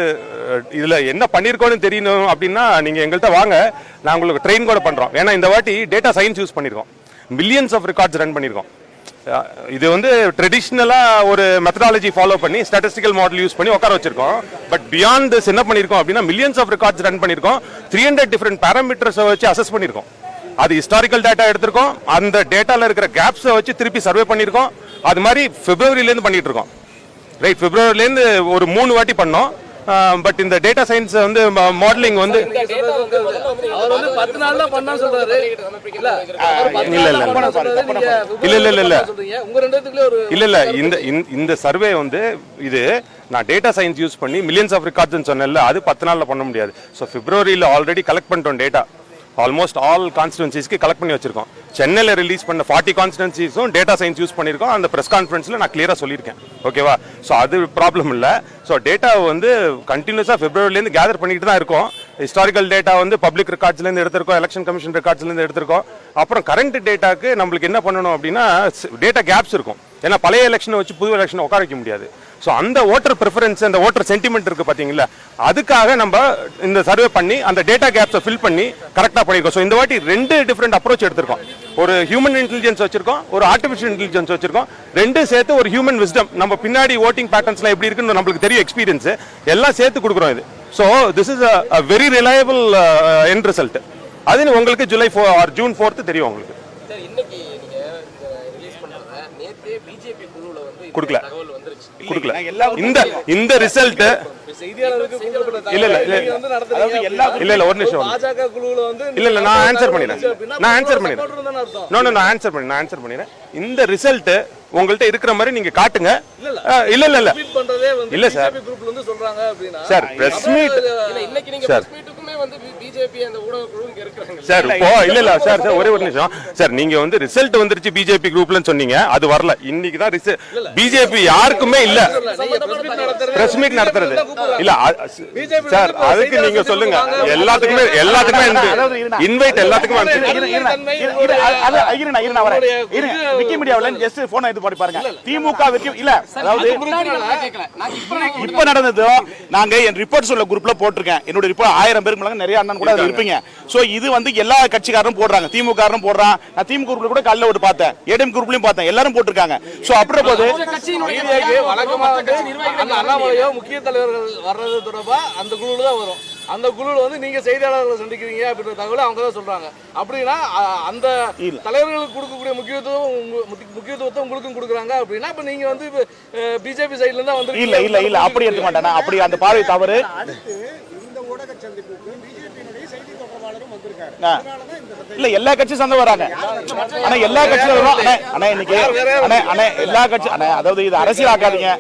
D: இதில் என்ன பண்ணியிருக்கோன்னு தெரியணும் அப்படின்னா நீங்கள் எங்கள்கிட்ட வாங்க, நான் உங்களுக்கு ட்ரெயின் கூட பண்ணுறோம். ஏன்னா இந்த வாட்டி டேட்டா சயின்ஸ் யூஸ் பண்ணியிருக்கோம், மில்லியன்ஸ் ஆஃப் ரெக்கார்ட்ஸ் ரன் பண்ணியிருக்கோம். இது வந்து ட்ரெடிஷ்னலாக ஒரு மெத்தடாலஜி ஃபாலோ பண்ணி ஸ்டாட்டிஸ்டிக்கல் மாடல் யூஸ் பண்ணி உட்கார வச்சிருக்கோம். பட் பியாண்ட் திஸ் என்ன பண்ணியிருக்கோம் அப்படின்னா, மில்லியன்ஸ் ஆஃப் ரெக்கார்ட்ஸ் ரன் பண்ணியிருக்கோம். 300 டிஃப்ரெண்ட் பேராமீட்டர்ஸை வச்சு அசஸ் பண்ணியிருக்கோம். அது ஹிஸ்டாரிக்கல் டேட்டா எடுத்திருக்கோம், அந்த டேட்டாவில் இருக்கிற கேப்ஸை வச்சு திருப்பி சர்வே பண்ணியிருக்கோம். அது மாதிரி பிப்ரவரியிலேருந்து பண்ணிட்டு இருக்கோம். ரைட், பிப்ரவரிலேருந்து ஒரு 3 வாட்டி பண்ணோம். பட் இந்த டேட்டா சயின்ஸ் வந்து மாடலிங் வந்து
C: அவர் வந்து 10 நாள்ல பண்ணா சொல்றாரு.
D: இல்ல இந்த சர்வே வந்து இது நான் டேட்டா சயின்ஸ் யூஸ் பண்ணி மில்லியன்ஸ் ஆஃப் ரெக்கார்ட்ஸ் சொன்னேன்ல, அது 10 நாள்ல பண்ண முடியாது. ஸோ பிப்ரவரியில் ஆல்ரெடி கலெக்ட் பண்ணிட்டோம் டேட்டா. ஆல்மோஸ்ட் ஆல் கான்ஸ்டிடுவன்சிஸ்க்கு கலெக்ட் பண்ணி வச்சிருக்கோம். சென்னையில் ரிலீஸ் பண்ண 40 கான்ஸ்டிடுவன்சிஸும் டேட்டா சயின்ஸ் யூஸ் பண்ணியிருக்கோம். அந்த ப்ரெஸ் கான்ஃபரன்ஸில் நான் கிளியராக சொல்லியிருக்கேன். ஓகேவா? ஸோ அது ப்ராப்ளம் இல்லை. ஸோ டேட்டா வந்து கண்டினியூஸாக பிப்ரவரிலேருந்து கேதர் பண்ணிட்டு தான் இருக்கோம். ஹிஸ்டாரிக்கல் டேட்டா வந்து பப்ளிக் ரெக்கார்ட்ஸ்லேருந்து எடுத்திருக்கோம், எலெக்ஷன் கமிஷன் ரெக்கார்ட்ஸ்லேருந்து எடுத்திருக்கோம். அப்புறம் கரண்ட் டேட்டாக்கு நம்மளுக்கு என்ன பண்ணணும் அப்படின்னா, டேட்டா கேப்ஸ் இருக்கும். ஏன்னா பழைய எலெக்ஷனை வச்சு புது எலெக்ஷனை உட்கார வைக்க முடியாது. ஸோ அந்த ஓட்டர் ப்ரிஃபரன்ஸ், அந்த ஓட்டர் சென்டிமெண்ட் இருக்குது பார்த்தீங்களா, அதுக்காக நம்ம இந்த சர்வே பண்ணி அந்த டேட்டா கேப்ஸை ஃபில் பண்ணி கரெக்டாக பண்ணியிருக்கோம். ஸோ இந்த வாட்டி 2 டிஃப்ரெண்ட் அப்ரோச் எடுத்திருக்கோம். ஒரு ஹியூமன் இன்டெலிஜென்ஸ் வச்சிருக்கோம், ஒரு ஆர்டிஃபிஷியல் இன்டெலிஜென்ஸ் வச்சிருக்கோம். 2 சேர்த்து ஒரு ஹியூமன் விஸ்டம், நம்ம பின்னாடி ஓட்டிங் பேட்டர்ன்ஸ்லாம் எப்படி இருக்குன்னு நம்மளுக்கு தெரியும், எக்ஸ்பீரியன்ஸ் எல்லாம் சேர்த்து கொடுக்குறோம் இது. So this is a very reliable end result. அது உங்களுக்கு ஜூலை 4 or ஜூன் 4 தெரியும் உங்களுக்கு. கொடுக்கல இந்த ரிசல்ட் இல்ல ஒரு நிமிஷம். இல்ல நான் ஆன்சர் பண்ணிடுறேன். இந்த ரிசல்ட் உங்கள்ட்ட இருக்கிற மாதிரி நீங்க காட்டுங்க. இல்ல sir sir press meet sir இல்ல சார் ஒரே ஒரு நிமிஷம் சார். நீங்க வந்து ரிசல்ட் வந்துருச்சு பிஜேபி குரூப்லன்னு சொன்னீங்க, அது வரல. இன்னைக்கு தான் பிஜேபி யாருக்குமே இல்ல பிரஸ் மீட் நடத்துறது இல்ல சார். அதுக்கு நீங்க சொல்லுங்க. எல்லாத்துக்குமே இன்வைட் எல்லாத்துக்குமே
A: விக்கிமீடியாவுல ஜஸ்ட் போன் எடுத்து போட்டு பாருங்க. திமுக இல்ல, அதாவது இப்ப நடந்தது. நாங்க என் ரிப்போர்ட் சொல்ல குரூப்ல போட்டிருக்கேன். என்னோட ரிப்போர்ட் 1000 பேருக்கு நிறைய அண்ணன் கூட இருப்பீங்க. சோ இது வந்து எல்லா கட்சிக்காரரும் போடுறாங்க, திமுக காரரும் போடுறான். நான் திமுக குரூப்ல கூட கல்ல ஓட்டு பார்த்தேன், ஏடிஎம் குரூப்லயும் பார்த்தேன், எல்லாரும் போட்டிருக்காங்க. சோ அப்புறம் போது
C: அண்ணாமலையோ முக்கிய தலைவர்கள் வர்றது தொடர்பா அந்த குழுல தான் வரும். அந்த குழுல வந்து நீங்க செய்தியாளர்களை சந்திக்கிறீங்க அப்படின்ற தகவலை அவங்க தான் சொல்றாங்க. அப்படின்னா அந்த தலைவர்களுக்கு கொடுக்கக்கூடிய முக்கியத்துவத்தை உங்களுக்கும் கொடுக்குறாங்க. அப்படின்னா இப்ப நீங்க வந்து பிஜேபி சைடுல இருந்தா வந்து
A: இல்ல அப்படி எடுக்க மாட்டானா? அப்படி அந்த பார்வை தவறு.
B: இந்த ஊடக சந்திப்புக்கு பிஜேபியினுடைய செய்தி தொடர்பாளரும் வந்திருக்காரு.
A: இல்ல எல்லா கட்சியும் சந்தை வராங்க. ஆனா எல்லா கட்சியும் வரும். ஆனா இன்னைக்கு எல்லா கட்சி அதாவது இது அரசியல் ஆக்காதீங்க.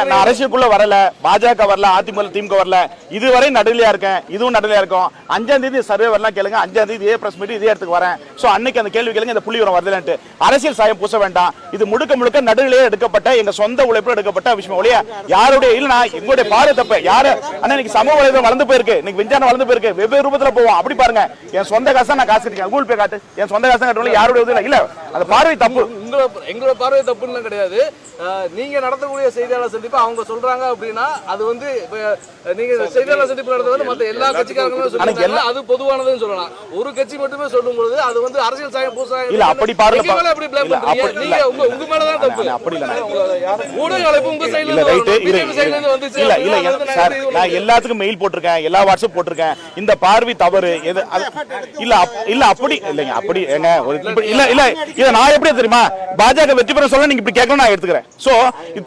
A: நான் அரசியலுக்குள்ள வரல, பாஜக வரல, அதிமுக திமுக வரல, இதுவரை நடுநிலையா இருக்கேன், இதுவும் நடுநிலையா இருக்கும். 5ஆம் தேதி சர்வே வரலாம் கேளுங்க, 5ஆம் தேதி இதே பிரஸ் மீட் இதே இடத்துக்கு வரேன். சோ அன்னைக்கு அந்த கேள்வி கேளுங்க, இந்த புள்ளிவிவரம் வருதுன்னு. அரசியல் சாயம் பூச வேண்டாம். இது முழுக்க நடுநிலையே எடுக்கப்பட்ட எங்க சொந்த உழைப்புல எடுக்கப்பட்ட விஷயம் ஒழிய யாருடைய இல்லனா எங்களுடைய பாரு தப்பு யாரு அண்ணா இன்னைக்கு சமூக வலைதளம் வளர்ந்து போயிருக்கு, இன்னைக்கு விஞ்ஞானம் வளர்ந்து போயிருக்கு, வெவ்வேறு ரூபத்துல போவோம். அப்படி பாருங்க, என் சொந்த காசா நான் காசு கட்டிக்கிறேன், கூகுள் பே காட்டு, என் சொந்த காசா கட்டணும், யாருடைய உதவி இல்ல. அந்த பார்வை தப்பு,
C: எங்களோட பார்வை தப்புன்னு கிடையாது. நீங்க நடத்தக்கூடிய செய்தியாளர் சந்திப்பு அவங்க சொல்றாங்க அப்படின்னா அது வந்து நீங்க செய்தியாளர் சந்திப்பு நடத்துறது மற்ற எல்லா கட்சிக்காரங்களும் சொல்றாங்க, அது பொதுவானதுன்னு சொல்லலாம். ஒரு கட்சி மட்டுமே சொல்லும் பொழுது அது வந்து அரசியல் சாயம் பூசாயம்
A: இல்ல. அப்படி பாருங்க,
C: அப்படி ப்ளே பண்றீங்க நீங்க, உங்க மேல தான் தப்பு.
A: அப்படி இல்ல,
C: ஊடக அழைப்பு உங்க சைடுல இருந்து வந்துச்சு.
A: இல்ல இல்ல சார், நான் எல்லாத்துக்கும் மெயில் போட்டிருக்கேன், எல்லா வாட்ஸ்அப் போட்டிருக்கேன். இந்த பார்வை தவறு எது இல்ல இல்ல அப்படி இல்லைங்க, அப்படி ஏங்க இல்ல இல்ல இத நான் எப்படி தெரியுமா, பாஜக வெற்றி பெற சொல்ல நீங்க இப்படி கேட்கணும் நான் எடுத்துக்கிறேன். சோ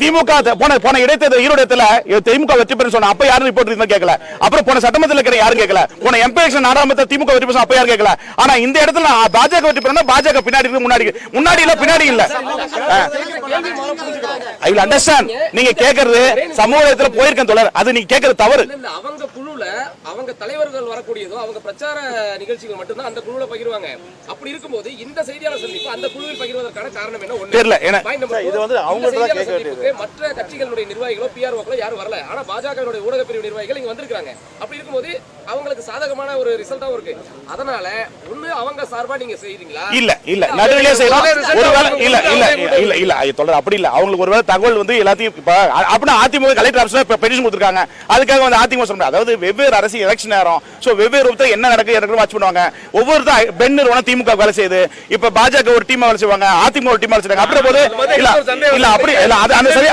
A: திமுக போன இடைத்தேர்தல் ஈரோடு திமுக வெற்றி பெற சொன்ன அப்ப யாரும் ரிப்போர்ட் இருந்தா கேட்கல. அப்புறம் போன சட்டமன்றத்தில் இருக்கிற யாரும் கேட்கல. போன எம்பி எலெக்ஷன் நாடாளுமன்ற திமுக வெற்றி பெற அப்ப யாரும் கேட்கல. ஆனா இந்த இடத்துல பாஜக வெற்றி பெறனா பாஜக பின்னாடி இருக்கு, முன்னாடி இல்ல பின்னாடி இல்ல. I will understand. நீங்க கேக்குறது சமூகத்துல போயிருக்கேன் தொடர், அது நீங்க கேக்குறது தவறு.
E: அவங்க குழுல அவங்க தலைவர்கள் வரக்கூடியதோ அவங்க பிரச்சார நிகழ்ச்சிகள் மட்டும்தான் அந்த குழுல பகிர்வாங்க. அப்படி இருக்கும்போது இந்த செய்தியாளர் சந்திப்பு அந்த குழுவில் பகிர்வதற்கான காரணம் என்ன? ஒண்ணு
A: தெரியல.
B: இது வந்து அவங்க தான் கேட்க வேண்டியது.
E: மற்ற கட்சிகளுடைய நிர்வாகிகளோ பிஆர்ஓக்களோ யாரும் வரல. ஆனா பாஜகவுடைய ஊடக பிரிவு நிர்வாகிகள் இங்க வந்திருக்காங்க. அப்படி இருக்கும்போது அவங்களுக்கு சாதகமான ஒரு ரிசல்ட்டாவும் இருக்கு. அதனால ஒண்ணு அவங்க சார்பா நீங்க செய்றீங்களா?
A: இல்ல இல்ல நடுநிலையா செய்யலாம். ஒருவேளை இல்ல இல்ல இல்ல இல்ல தொடர் அப்படி இல்ல. அவங்களுக்கு ஒருவேளை தகவல் வந்து எல்லாத்தையும் இப்ப அப்படின்னா அதிமுக கலெக்டர் ஆபீஸ்ல பெட்டிஷன் கொடுத்திருக்காங்க. அதுக்காக வந்து அதிமுக சொல்றாங்க, அதாவது வெவ்வேறு அரசு எலெக்ஷன் நேரம் சோ வெவ்வேறு ரூபத்துல என்ன நடக்குது வாட்ச் பண்ணுவாங்க. ஒவ்வொருத்தரும் பெண் நிறுவனம் திமுக வேலை செய்யுது, இப்ப பாஜக ஒரு டீம் வேலை செய்வாங்க, அதிமுக ஒரு டீம் வேலை செய்வாங்க. அப்படி போது இல்ல இல்ல அப்படி இல்ல அந்த சரி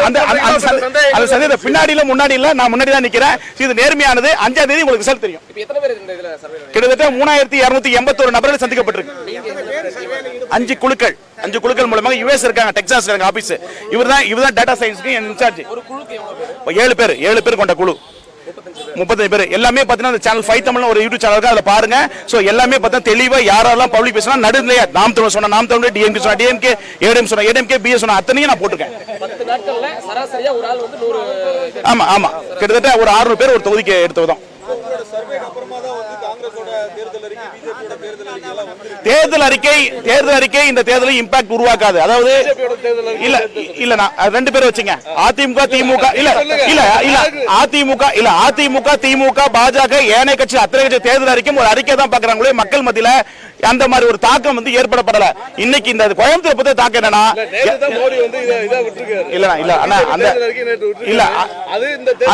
A: அந்த சரி பின்னாடி இல்ல முன்னாடி இல்ல, நான் முன்னாடி தான் நிக்கிறேன். இது நேர்மையானது. 5ஆம் தேதி உங்களுக்கு ரிசல்ட் தெரியும்.
E: இப்ப எத்தனை பேர் இந்த இதுல சர்வே?
A: கிட்டத்தட்ட 3281 நபர்கள் சந்திக்கப்பட்டிருக்கு. 5 குழுக்கள் மூலமா யுஎஸ் இருக்காங்க, டெக்சாஸ் இருக்காங்க ஆபீஸ். இவர்தான் டேட்டா சயின்ஸ்க்கு இன்சார்ஜ்.
E: ஒரு குழுக்கு எவ்வளவு பேர்?
A: 7 பேர் கொண்ட குழு, 35 பேர். எல்லாமே பாத்தீங்கன்னா சேனல் 5 தமிழ்ல ஒரு யூடியூப் சேனல் இருக்கு, அதுல பாருங்க. சோ எல்லாமே பார்த்தா தெளிவா யாரெல்லாம் பப்ளிக் பேசினா நடுநிலையா நாம் தமிழ் சொன்னா நாம் தமிழ், டிஎம்கே சொன்னா டிஎம்கே, ஏடிஎம் சொன்னா ஏடிஎம்கே, பிஎஸ் சொன்னா அத்தனையும் நான் போட்டுருக்கேன்.
E: 10 நாட்கள்ல சராசரியா ஒரு ஆள் வந்து 100.
A: ஆமா கிட்டத்தட்ட ஒரு 600 பேர் ஒரு தொகுதிக்கு எடுத்ததுதான். தேர்தல் அறிக்கை இந்த தேர்தலில் இம்பாக்ட் உருவாக்காது. அதாவது இல்ல இல்ல நான் 2 பேர் வச்சுங்க, அதிமுக திமுக இல்ல இல்ல இல்ல அதிமுக திமுக பாஜக ஏனைய கட்சி அத்தனை கட்சி தேர்தல் அறிக்கை ஒரு அறிக்கை தான் பாக்குறாங்களே, மக்கள் மத்தியில அந்த மாதிரி ஒரு தாக்கம் வந்து ஏற்படப்படல. இன்னைக்கு இந்த கோயம்புத்தூர் பத்தி தாக்கம் என்னன்னா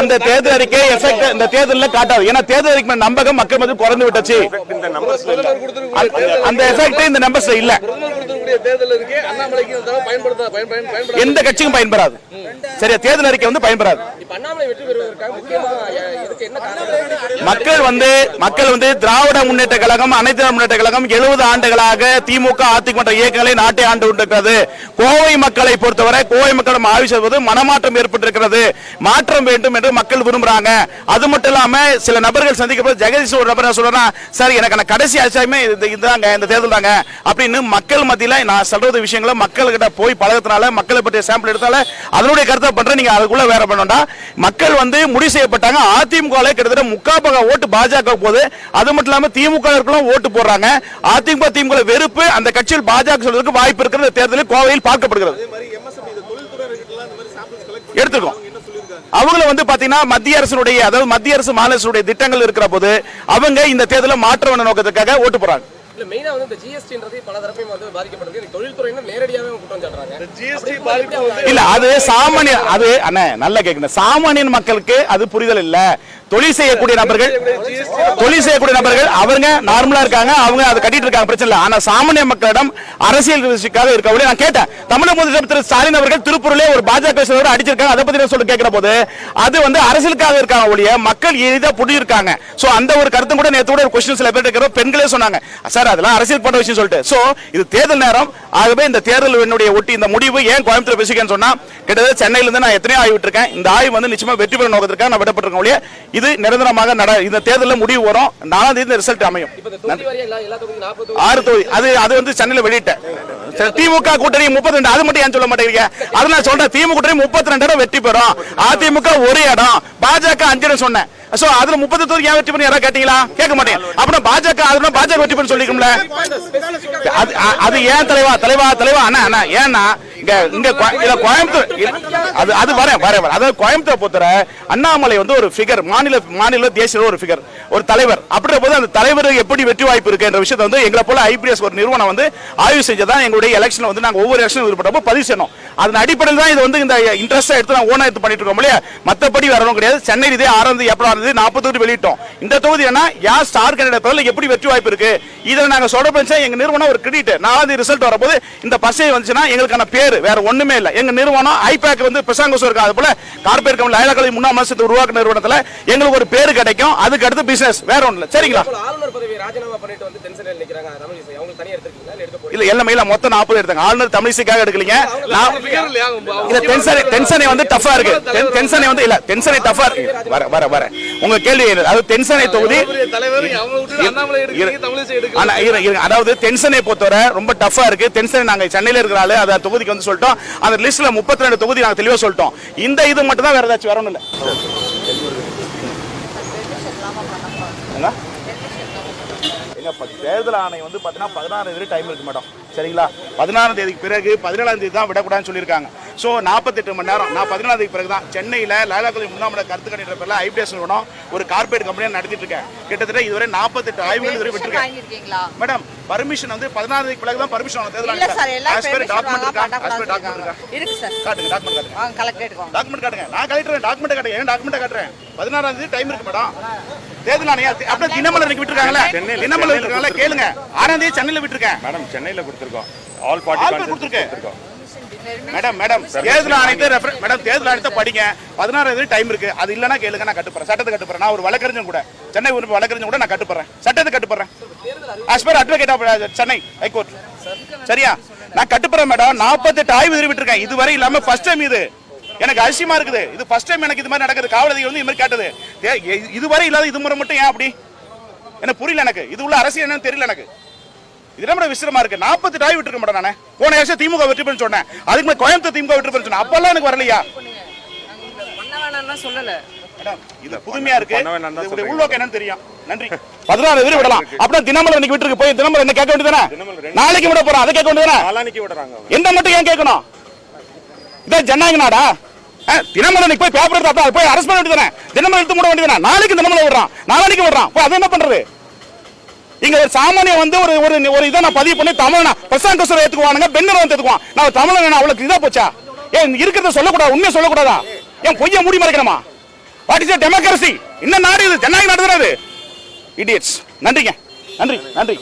A: அந்த தேர்தல் அறிக்கை எஃபெக்ட் இந்த தேர்தலில் காட்டாது. ஏன்னா தேர்தல் அறிக்கை நம்பகம் மக்கள் மத்தியில் குறைந்து விட்டுச்சு. அந்த எஃபெக்ட் இந்த நம்பர்ஸ்ல இல்ல. எந்த கட்சிக்கும் பயன்படாது. சரியா, தேர்தல் அறிக்கை வந்து பயன்படாது. மக்கள் வந்து திராவிட முன்னேற்ற கழகம், அனைத்து முன்னேற்ற கழகம் 70 ஆண்டுகளாக திமுக அதிமுக இயக்கங்களை நாட்டை ஆண்டு கொண்டிருக்கிறது. கோவை மக்களை பொறுத்தவரை கோவை மக்களிடம் ஆய்வு செய்வது மனமாற்றம் ஏற்பட்டிருக்கிறது, மாற்றம் வேண்டும் என்று மக்கள் விரும்புறாங்க. அது மட்டும் இல்லாம சில நபர்கள் சந்திக்கப்பட்ட ஜெகதீஷ் ஒரு நபர் சொல்றா, சார் எனக்கு கடைசி ஆட்சியுமே இதுதாங்க, இந்த தேர்தல் தாங்க அப்படின்னு மக்கள் மத்தியில நான் சொல்றது விஷயங்களை மக்கள்கிட்ட போய் பழகத்தினால மக்களை பற்றிய சாம்பிள் எடுத்தால அதனுடைய கருத்தை பண்ற. நீங்க அதுக்குள்ள வேற பண்ணா மக்கள் வந்து முடிவு செய்யப்பட்டாங்க. அதிமுக கிட்டத்தட்ட 3/4 ஓட்டு பாஜக போகுது. அது மட்டும் இல்லாம திமுக ஓட்டு போடுறாங்க. அதிமுக வெறுப்பு அந்த கட்சியில் பாஜக சொல்றதுக்கு வாய்ப்பு இருக்கிற தேர்தலில் கோவையில் பார்க்கப்படுகிறது. எடுத்துக்கோ அவங்கள வந்து பாத்தீங்கன்னா மத்திய அரசுடைய, அதாவது மத்திய அரசு மாநில அரசுடைய திட்டங்கள் இருக்கிற போது அவங்க இந்த தேர்தலில் மாற்ற நோக்கத்துக்காக ஓட்டு போறாங்க.
E: மெயினா வந்து இந்த ஜிஎஸ்டின்றது பல தரப்பையும் வந்து பாதிக்கப்பட்டிருக்கு. தொழில்துறையினர் நேரடியாவே குற்றம் சாட்டுறாங்க.
C: ஜிஎஸ்டி பாதிப்பு
A: இல்ல, அது சாமானிய, அது அண்ணே நல்லா கேக்குங்க, சாமானிய மக்களுக்கு அது புரிதல் இல்ல. தொழில் செய்யக்கூடிய நபர்கள் அவங்க நார்மலா இருக்காங்க, அவங்க அதை கட்டிட்டு இருக்காங்க, பிரச்சனை இல்லை. ஆனா சாமானிய மக்களிடம் அரசியல் இருக்கக்கூடிய நான் கேட்டேன், தமிழக முதலமைச்சர் திரு ஸ்டாலின் அவர்கள் திருப்பூரிலே ஒரு பாஜக அடிச்சிருக்காங்க, அதை பத்தி சொல்லி கேட்கிற போது அது வந்து அரசியலுக்காக இருக்காங்க ஒழிய மக்கள் எளிதா புரிஞ்சிருக்காங்க. சோ அந்த ஒரு கருத்து கூட நேத்து கூட ஒரு கொஸ்டின் சில பேர் இருக்கிற பெண்களே சொன்னாங்க, சார் அதெல்லாம் அரசியல் பண்ற விஷயம் சொல்லிட்டு. சோ இது தேர்தல் நேரம். ஆகவே இந்த தேர்தல் ஒட்டி இந்த முடிவு ஏன் கோயம்புத்தூர் பேசிக்கன்னு சொன்னா, கிட்டத்தட்ட சென்னையில இருந்து நான் எத்தனையோ ஆய்வு விட்டுருக்கேன். இந்த ஆய்வு வந்து நிச்சயமா வெற்றி பெற நோக்கத்திற்காக நான் விடப்பட்டிருக்கேன் ஒழிய இது நிரந்தரமாக இந்த தேர்தலில் முடிவு வரும். 4ஆம் தேதி இந்த ரிசல்ட் அமையும். 6 தொகுதி அது வந்து சென்னையில வெளியிட்டேன். திமுக கூட்டணி 32, அது மட்டும் ஏன் சொல்ல மாட்டேங்கிறீங்க? அது நான் சொல்றேன், திமுக கூட்டணி 32 இடம் வெற்றி பெறும், அதிமுக ஒரு இடம், பாஜக 5 இடம் சொன்னேன். சோ அதுல 30 தொகுதி ஏன் வெற்றி பண்ணி யாராவது கேட்டீங்களா? கேட்க மாட்டேன். அப்படின்னா பாஜக வெற்றி பண்ணி சொல்லிக்கோம்ல. அது ஏன் தலைவா அண்ணா ஏன்னா இங்க கோயம்புத்தூர் அது வரேன். அதாவது கோயம்புத்தூர் பொறுத்தவரை அண்ணாமலை வந்து ஒரு ஃபிகர், மாநில தேசிய ஒரு ஃபிகர், ஒரு தலைவர். அப்படின்ற போது அந்த தலைவர் எப்படி வெற்றி வாய்ப்பு இருக்கு என்ற விஷயத்தை வந்து எங்களை போல ஐபிஎஸ் ஒரு நிறுவனம் வந்து ஆய்வு செஞ்சதான் எங்களுடைய எலெக்ஷன் வந்து நாங்க ஒவ்வொரு எலெக்ஷன் விருப்பப்போ பதிவு செய்யணும். அதன் அடிப்படையில் தான் இது வந்து இந்த இன்ட்ரெஸ்ட் எடுத்து நான் ஓனா எடுத்து பண்ணிட்டு இருக்கோம் இல்லையா? மற்றபடி வரணும் கிடையாது. சென்னை இதே 6ஆம் தேதி ஏப்ரல் 40 தொகுதி வெளியிட்டோம். இந்த தொகுதி என்ன யார் ஸ்டார் கேண்டிடேட் பேர்ல எப்படி வெற்றி வாய்ப்பு இருக்கு இதை நாங்க சொல்றப்ப எங்க நிறுவனம் ஒரு கிரெடிட். 4ஆம் தேதி ரிசல்ட் வரப்போது இந்த பசை வந்துச்சுன்னா எங்களுக்கான பேர் வேற ஒண்ணுமே இல்ல. எங்க நிறுவனம் ஐபேக் வந்து பிரசாங்கோஸ் இருக்கு. அது போல கார்பரேட் கம்பெனி லயலா முன்னாள் மாசத்தை உருவாக்க நிறுவனத்துல எங்களுக்கு ஒரு பேரு கிடைக்கும். அதுக்கு அடுத்து பிசினஸ் வேற ஒண்ணு இல்ல. சரிங்களா?
E: ஆளுநர் பதவி ராஜினாமா பண்ணிட்டு வந்து டென்ஷன்ல நிக்கறாங்க. தமிழிசை அவங்க தனியா எடுத்துக்கீங்களா இல்ல எடுக்க போறீங்க?
A: இல்ல எல்லாமே இல்ல, மொத்தம் 40 எடுத்தாங்க. ஆளுநர் தமிழிசைக்காக எடுக்கலீங்க. இல்ல டென்ஷனே வந்து டஃபா இருக்கு. டென்ஷனே வந்து இல்ல, டென்ஷனே டஃபா இருக்கு. வர உங்க கேள்வி அது டென்ஷனை தொகுதி அதாவது டென்ஷனை பொறுத்தவரை ரொம்ப டஃபா இருக்கு. டென்ஷன் நாங்க சென்னையில இருக்கிறாள் அதை தொகுதிக்கு வந்து சொல்லிட்டோம். அந்த லிஸ்ட்ல 32 தொகுதி நாங்க தெளிவா சொல்லிட்டோம். இந்த இது மட்டும் தான் வேற ஏதாச்சும் வரணும் இல்ல. தேர்தல் ஆணையம் வந்து பாத்தீங்கன்னா 16 தேதி டைம் இருக்கு மேடம். சரிங்களா? 16ஆம் தேதிக்கு பிறகு 17ஆம் தேதி தான் விடக்கூடாதுன்னு சொல்லியிருக்காங்க. ஸோ 48 மணி நேரம். நான் 17ஆம் தேதிக்கு பிறகு தான் சென்னையில் லயலா முன்னாள் கருத்து கணித பேரில் ஐபிஎஸ் நிறுவனம் ஒரு கார்பரேட் கம்பெனியாக நடத்திட்டு இருக்கேன். கிட்டத்தட்ட இதுவரை 48 ஆய்வுகள் இதுவரை விட்டுருக்கேன் மேடம். பர்மிஷன் வந்து 16ஆம் தேதிக்கு பிறகு தான் பர்மிஷன் ஆகும். தேர்தல் டாக்குமெண்ட் இருக்கா? காட்டுங்க, டாக்குமெண்ட் காட்டுங்க. நான் கலெக்டர் டாக்குமெண்ட் காட்டுங்க. ஏன் டாக்குமெண்ட் காட்டுறேன்? 16ஆம் தேதி டைம் இருக்கு மேடம். தேர்தல் ஆணையம் அப்படியே தினமலர் விட்டுருக்காங்களே, தினமலர் விட்டுருக்காங்களே கேளுங்க. 6ஆம் தேதி சென்னையில் விட்டுருக்கேன் மேடம். சென்னையில் கொடுத்துருக்கோம். ஆல் பார்ட்டி கொடுத்துருக்கேன் மேடம். தேர்தல் ஆணையத்தை மேடம் தேர்தல் ஆணையத்தை படிங்க. 16ஆம் தேதி டைம் இருக்கு. அது இல்லைன்னா கேளுங்க, நான் கட்டுப்படுறேன். சட்டத்தை கட்டுப்படுறேன். நான் ஒரு வழக்கறிஞர் கூட, சென்னை உறுப்பு வழக்கறிஞர் கூட நான் கட்டுப்படுறேன். சட்டத்தை கட்டுப்படுறேன். As per advocate of Chennai high court. சரியா? நான் கட்டுப்படுறேன் மேடம். 48 ஆய்வு விட்டுருக்கேன். இதுவரை இல்லாம ஃபர்ஸ்ட் டைம் இது. எனக்கு அதிசயமா இருக்குது. இது ஃபர்ஸ்ட் டைம் எனக்கு இது மாதிரி நடக்குது. காவல் அதிகாரி வந்து இது மாதிரி கேட்டது. இதுவரை இல்லாத இது முறை மட்டும் ஏன் அப்படி எனக்கு புரியல. எனக்கு இது உள்ள அரசியல் என்னன்னு தெரியல. எனக்கு இது ரொம்ப விசிரமா இருக்கு. 48 ஆய்வு விட்டுருக்க மாட்டேன். நானே போன வருஷம் திமுக வெற்றி பெற்று சொன்னேன். அதுக்கு மேலே கோயம்புத்தூர் திமுக வெற்றி பெற்று சொன்னேன். அப்பெல்லாம் எனக்கு வரலையா? இது புதுமையா இருக்கு. உள்நோக்கம் என்னன்னு தெரியும். நன்றி. 16 பேர் விடலாம். அப்படின்னா தினமலர் இன்னைக்கு விட்டுருக்கு. போய் தினமலர் என்ன கேட்க வேண்டியதானே? நாளைக்கு விட போறோம். அதை கேட்க வேண்டியதானே? எந்த மட்டும் ஏன் கேட்கணும்? இதான் ஜனநாயக நாடா? தினமலர் போய் பேப்பர் எடுத்தா போய் அரசு பண்ண வேண்டியதானே? தினமலர் எடுத்து மூட வேண்டியதானே? நாளைக்கு தினமலர் விடுறான், நாளைக்கு விடுறான். அது என்ன பண்றது? இங்க ஒரு சாமானிய வந்து ஒரு இதை நான் பதிவு பண்ணி தமிழ்னா பிரசாங்கோசரை ஏத்துக்குவானுங்க, பெண்ணர் வந்து ஏத்துக்குவான். நான் தமிழன் அவளுக்கு இதா போச்சா? ஏன் இருக்கிறத சொல்லக்கூடாது? உண்மையை சொல்லக்கூடாதா? ஏன் பொய்ய மூடி மறைக்கணுமா? What is democracy? என்ன நாடு இது? ஜனநாயக நாடு தானே இது? இடியட்ஸ். நன்றிங்க. நன்றி.